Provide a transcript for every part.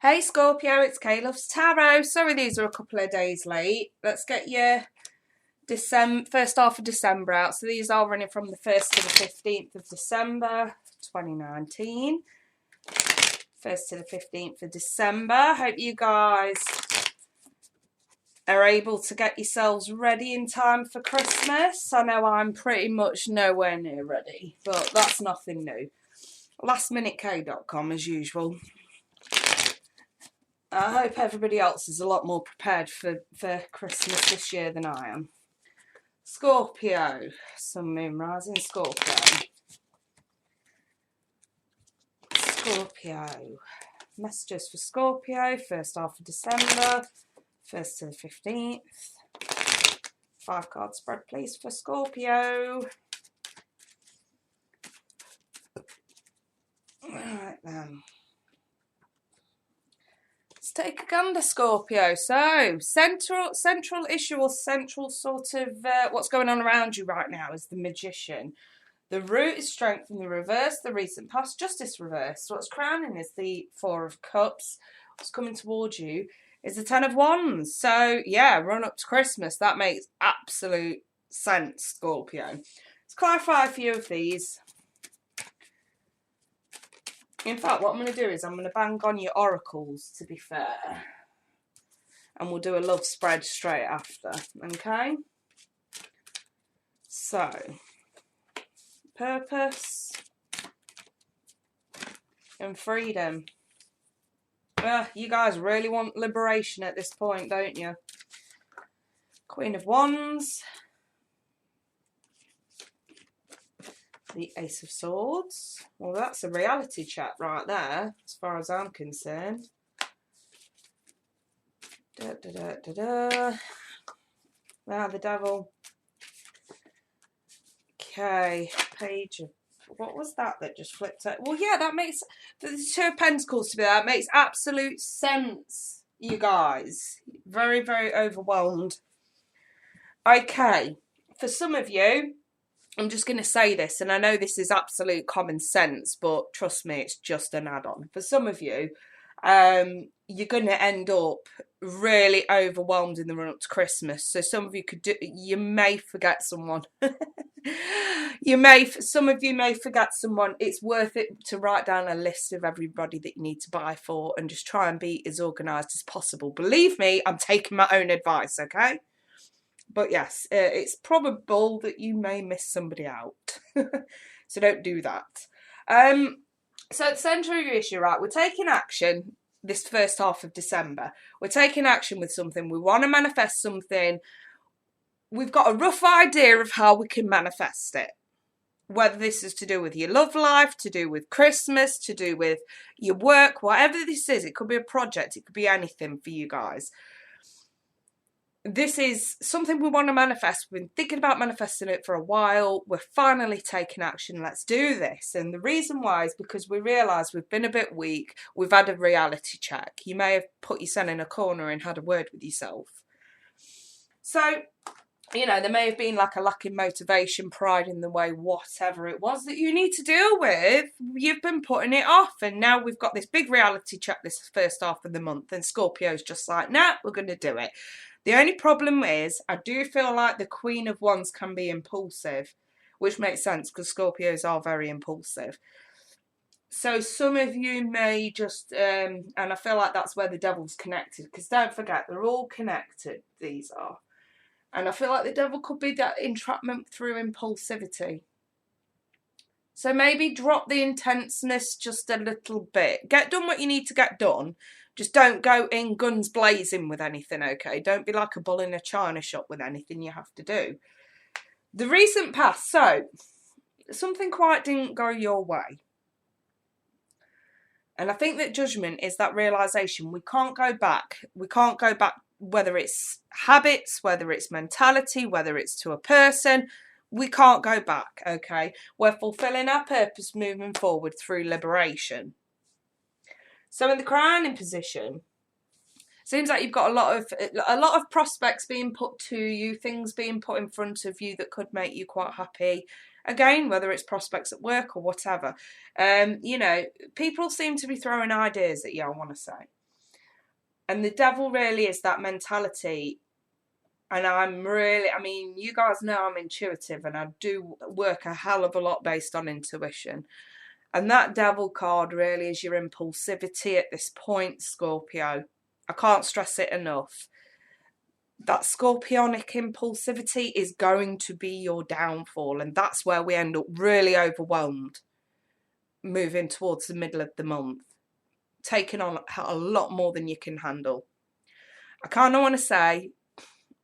Hey Scorpio, it's Kaylove's Tarot. Sorry these are a couple of days late. Let's get your first half of December out. So these are running from the 1st to the 15th of December 2019. 1st to the 15th of December. Hope you guys are able to get yourselves ready in time for Christmas. I know I'm pretty much nowhere near ready, but that's nothing new. Lastminutek.com as usual. I hope everybody else is a lot more prepared for Christmas this year than I am. Scorpio. Sun, Moon, Rising, Scorpio. Scorpio. Messages for Scorpio. First half of December. 1st to the 15th. 5 card spread, please, for Scorpio. Alright then. Let's take a gander, Scorpio. So, central issue or central sort of what's going on around you right now is the Magician. The root is strength in the reverse, the recent past, justice reversed. What's crowning is the 4 of Cups. What's coming towards you is the 10 of Wands. So, yeah, run up to Christmas. That makes absolute sense, Scorpio. Let's clarify a few of these. In fact, what I'm going to do is I'm going to bang on your oracles, to be fair. And we'll do a love spread straight after, okay? So, purpose and freedom. You guys really want liberation at this point, don't you? Queen of Wands. The Ace of Swords. Well, that's a reality check right there, as far as I'm concerned. Now the Devil. Okay, Page of... What was that just flipped out? Well, yeah, that makes... The 2 of Pentacles to be there. It makes absolute sense, you guys. Very, very overwhelmed. Okay, for some of you... I'm just going to say this, and I know this is absolute common sense, but trust me, it's just an add-on. For some of you, you're going to end up really overwhelmed in the run-up to Christmas. So some of you you may forget someone. Some of you may forget someone. It's worth it to write down a list of everybody that you need to buy for and just try and be as organised as possible. Believe me, I'm taking my own advice, okay? But yes, it's probable that you may miss somebody out. So don't do that. So at the centre of your issue, right, we're taking action this first half of December. We're taking action with something. We want to manifest something. We've got a rough idea of how we can manifest it. Whether this is to do with your love life, to do with Christmas, to do with your work, whatever this is. It could be a project. It could be anything for you guys. This is something we want to manifest. We've been thinking about manifesting it for a while. We're finally taking action. Let's do this. And the reason why is because we realise we've been a bit weak. We've had a reality check. You may have put yourself in a corner and had a word with yourself. So, you know, there may have been like a lack in motivation, pride in the way, whatever it was that you need to deal with. You've been putting it off. And now we've got this big reality check this first half of the month. And Scorpio's just like, nah, we're going to do it. The only problem is, I do feel like the Queen of Wands can be impulsive, which makes sense because Scorpios are very impulsive. So some of you may just, and I feel like that's where the Devil's connected, because don't forget, they're all connected, these are. And I feel like the Devil could be that entrapment through impulsivity. So maybe drop the intenseness just a little bit. Get done what you need to get done. Just don't go in guns blazing with anything, okay? Don't be like a bull in a china shop with anything you have to do. The recent past, so something quite didn't go your way. And I think that judgment is that realisation. We can't go back. We can't go back, whether it's habits, whether it's mentality, whether it's to a person. We can't go back, okay? We're fulfilling our purpose moving forward through liberation. So in the crowning position, seems like you've got a lot of prospects being put to you, things being put in front of you that could make you quite happy. Again, whether it's prospects at work or whatever. You know, people seem to be throwing ideas at you, I want to say. And the devil really is that mentality. And I mean, you guys know I'm intuitive and I do work a hell of a lot based on intuition. And that devil card really is your impulsivity at this point, Scorpio. I can't stress it enough. That scorpionic impulsivity is going to be your downfall. And that's where we end up really overwhelmed moving towards the middle of the month. Taking on a lot more than you can handle. I kind of want to say,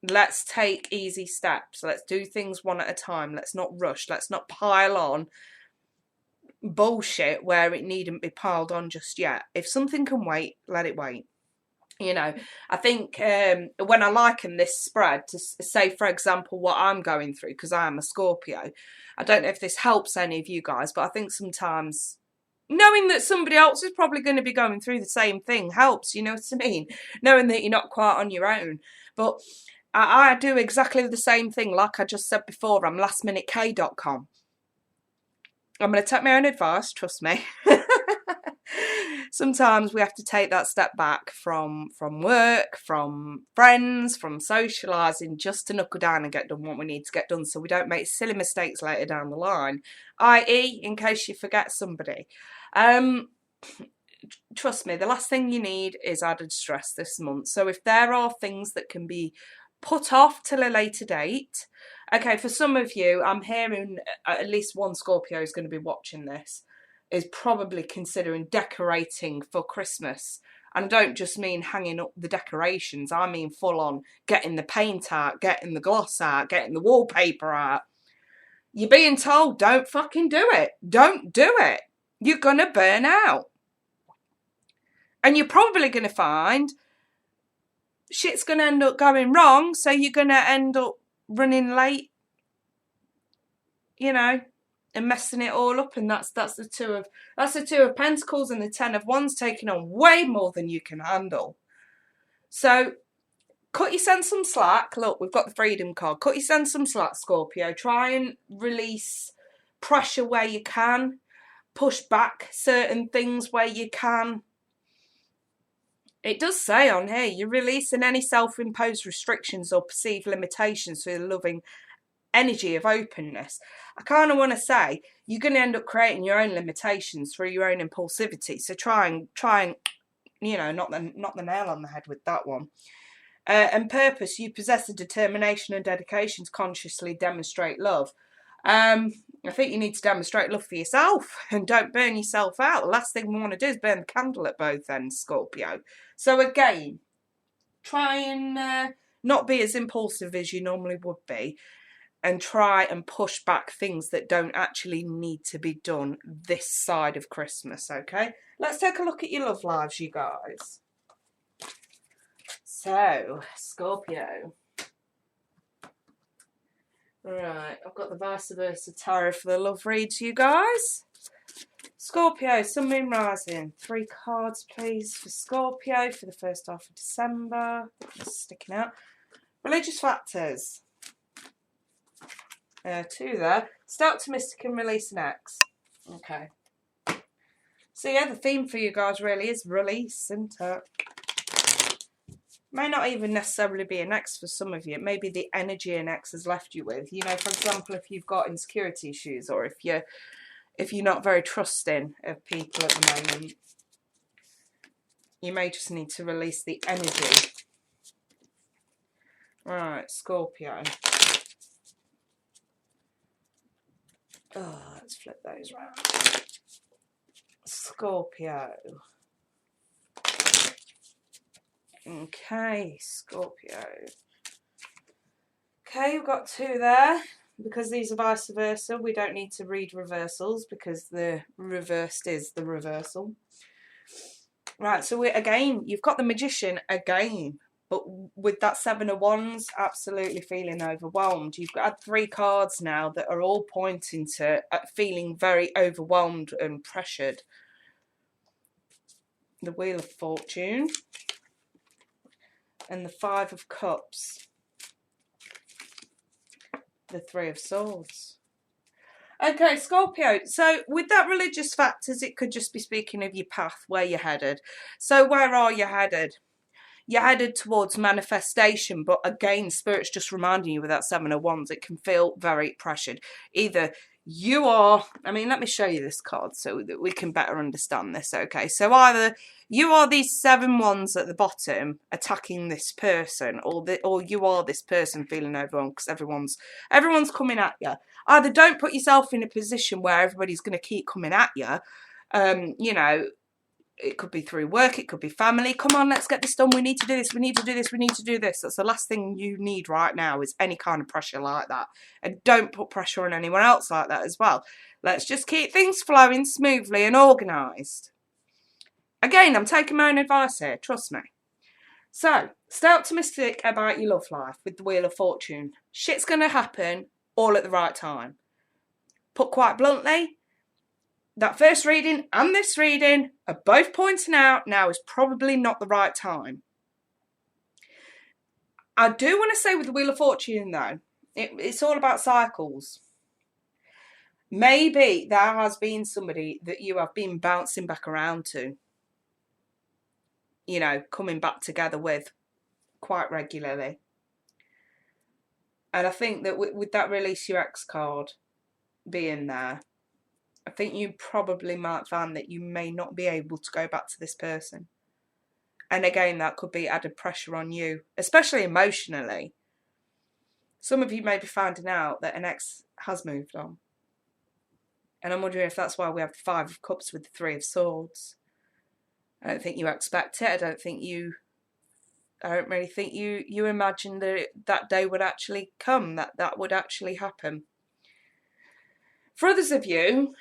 let's take easy steps. Let's do things one at a time. Let's not rush. Let's not pile on bullshit where it needn't be piled on just yet. If something can wait, let it wait. You know, I think when I liken this spread to, say, for example, what I'm going through, because I am a Scorpio, I don't know if this helps any of you guys, but I think sometimes knowing that somebody else is probably going to be going through the same thing helps, you know what I mean? Knowing that you're not quite on your own. But I do exactly the same thing, like I just said before. I'm lastminutek.com. I'm going to take my own advice, trust me. Sometimes we have to take that step back from work, from friends, from socialising, just to knuckle down and get done what we need to get done so we don't make silly mistakes later down the line, i.e. in case you forget somebody. Trust me, the last thing you need is added stress this month. So if there are things that can be put off till a later date, okay, for some of you, I'm hearing at least one Scorpio is going to be watching this, is probably considering decorating for Christmas. And I don't just mean hanging up the decorations, I mean full on getting the paint out, getting the gloss out, getting the wallpaper out. You're being told, don't fucking do it. Don't do it. You're going to burn out. And you're probably going to find shit's going to end up going wrong, so you're going to end up running late, you know, and messing it all up. And that's the two of Pentacles and the Ten of Wands, taking on way more than you can handle. So cut yourself some slack. Look, we've got the Freedom card. Cut yourself some slack, Scorpio. Try and release pressure where you can. Push back certain things where you can. It does say on here, you're releasing any self-imposed restrictions or perceived limitations through the loving energy of openness. I kind of want to say you're going to end up creating your own limitations through your own impulsivity. So try and you know, not the nail on the head with that one. And Purpose, you possess a determination and dedication to consciously demonstrate love. I think you need to demonstrate love for yourself and don't burn yourself out. The last thing we want to do is burn the candle at both ends, Scorpio. So again, try and not be as impulsive as you normally would be, and try and push back things that don't actually need to be done this side of Christmas, okay? Let's take a look at your love lives, you guys. So, Scorpio. Right, I've got the vice versa tarot for the love reads, you guys. Scorpio, Sun, Moon, Rising. 3 cards, please, for Scorpio for the first half of December. It's sticking out. Religious factors. 2 there. Stay optimistic and release an X. Okay. So yeah, the theme for you guys really is release, isn't it? May not even necessarily be an X for some of you. It may be the energy an X has left you with. You know, for example, if you've got insecurity issues, or if you're not very trusting of people at the moment, you may just need to release the energy. Right, Scorpio. Oh, let's flip those round. Scorpio. Okay, Scorpio. Okay, we've got 2 there. Because these are vice versa, we don't need to read reversals because the reversed is the reversal. Right, so again, you've got the Magician again. But with that 7 of Wands, absolutely feeling overwhelmed. You've got 3 cards now that are all pointing to feeling very overwhelmed and pressured. The Wheel of Fortune. And the 5 of Cups. The 3 of Swords. Okay, Scorpio. So with that religious factors, it could just be speaking of your path, where you're headed. So where are you headed? you're headed towards manifestation. But again, Spirit's just reminding you with that 7 of Wands, it can feel very pressured. Either you are, I mean, let me show you this card so that we can better understand this, okay? So either you are these 7 Wands at the bottom attacking this person, or you are this person feeling overwhelmed because everyone's coming at you. Either don't put yourself in a position where everybody's going to keep coming at you. You know, it could be through work, it could be family. Come on, let's get this done. We need to do this. We need to do this. We need to do this. That's the last thing you need right now, is any kind of pressure like that. And don't put pressure on anyone else like that as well. Let's just keep things flowing smoothly and organised. Again, I'm taking my own advice here. Trust me. So, stay optimistic about your love life with the Wheel of Fortune. Shit's going to happen all at the right time. Put quite bluntly, that first reading and this reading are both pointing out now is probably not the right time. I do want to say with the Wheel of Fortune though, it's all about cycles. Maybe there has been somebody that you have been bouncing back around to, you know, coming back together with quite regularly. And I think that with that Release Your Ex card being there, I think you probably might find that you may not be able to go back to this person. And again, that could be added pressure on you, especially emotionally. Some of you may be finding out that an ex has moved on. And I'm wondering if that's why we have the 5 of Cups with the 3 of Swords. I don't think you expect it. I don't really think you imagined that day would actually come, that would actually happen. For others of you,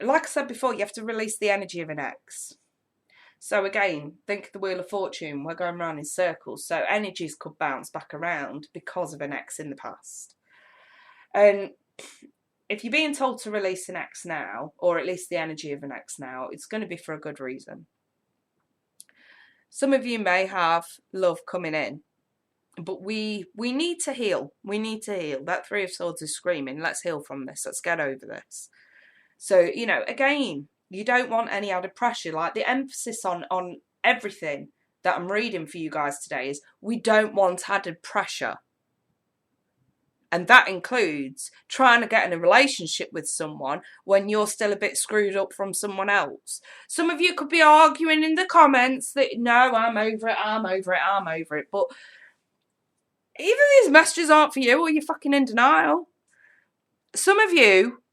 like I said before, you have to release the energy of an ex. So again, think of the Wheel of Fortune. We're going around in circles. So energies could bounce back around because of an ex in the past. And if you're being told to release an ex now, or at least the energy of an ex now, it's going to be for a good reason. Some of you may have love coming in. But we need to heal. We need to heal. That 3 of Swords is screaming, let's heal from this. Let's get over this. So, you know, again, you don't want any added pressure. Like, the emphasis on everything that I'm reading for you guys today is we don't want added pressure. And that includes trying to get in a relationship with someone when you're still a bit screwed up from someone else. Some of you could be arguing in the comments that, no, I'm over it, I'm over it, I'm over it. But either these messages aren't for you or you're fucking in denial. Some of you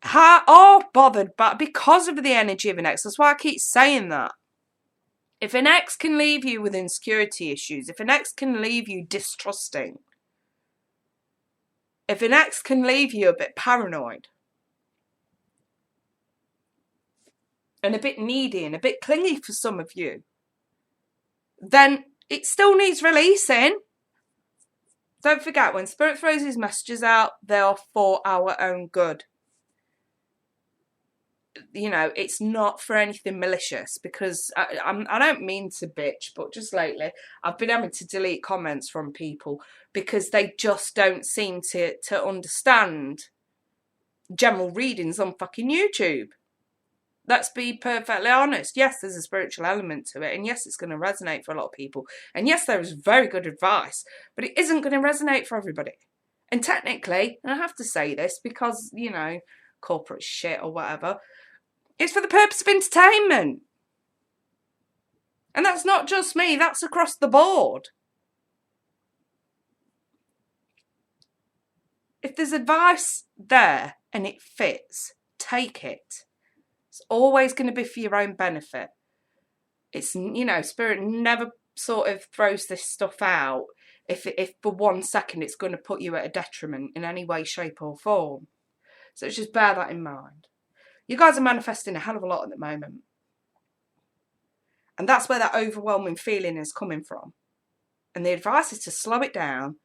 are bothered but because of the energy of an ex. That's why I keep saying that. If an ex can leave you with insecurity issues, if an ex can leave you distrusting, if an ex can leave you a bit paranoid and a bit needy and a bit clingy for some of you, then it still needs releasing. Don't forget, when Spirit throws these messages out, they are for our own good. You know, it's not for anything malicious, because I don't mean to bitch, but just lately I've been having to delete comments from people because they just don't seem to understand general readings on fucking YouTube. Let's be perfectly honest. Yes, there's a spiritual element to it, and yes, it's going to resonate for a lot of people, and yes, there is very good advice, but it isn't going to resonate for everybody. And technically, and I have to say this because, you know, corporate shit or whatever, it's for the purpose of entertainment. And that's not just me, that's across the board. If there's advice there and it fits, take it. It's always going to be for your own benefit. It's, you know, Spirit never sort of throws this stuff out if for 1 second it's going to put you at a detriment in any way, shape or form. So just bear that in mind. You guys are manifesting a hell of a lot at the moment. And that's where that overwhelming feeling is coming from. And the advice is to slow it down,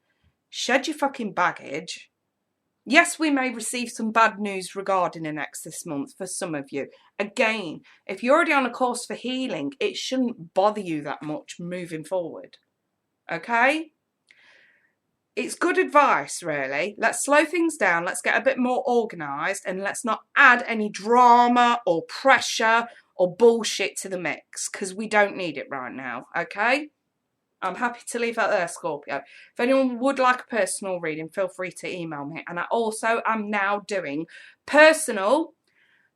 shed your fucking baggage. Yes, we may receive some bad news regarding an ex this month for some of you. Again, if you're already on a course for healing, it shouldn't bother you that much moving forward. Okay? It's good advice, really. Let's slow things down. Let's get a bit more organised, and let's not add any drama or pressure or bullshit to the mix, because we don't need it right now, okay? I'm happy to leave that there, Scorpio. If anyone would like a personal reading, feel free to email me. And I also am now doing personal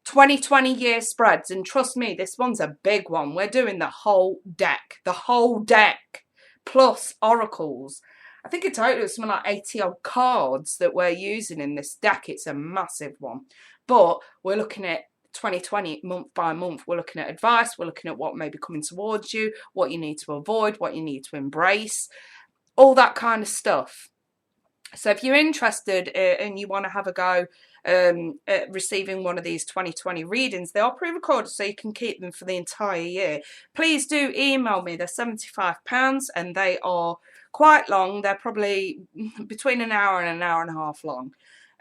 2020 year spreads. And trust me, this one's a big one. We're doing the whole deck. The whole deck. Plus oracles. I think in total it's something like 80 odd cards that we're using in this deck. It's a massive one. But we're looking at 2020 month by month. We're looking at advice. We're looking at what may be coming towards you, what you need to avoid, what you need to embrace, all that kind of stuff. So if you're interested and you want to have a go at receiving one of these 2020 readings, they are pre-recorded so you can keep them for the entire year. Please do email me. They're £75 and they are quite long. They're probably between an hour and an hour and a half long.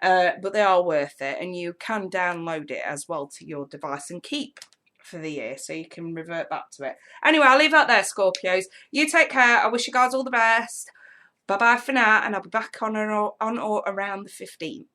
But they are worth it, and you can download it as well to your device and keep for the year so you can revert back to it. Anyway, I'll leave that there, Scorpios. You take care. I wish you guys all the best. Bye-bye for now, and I'll be back on or around the 15th.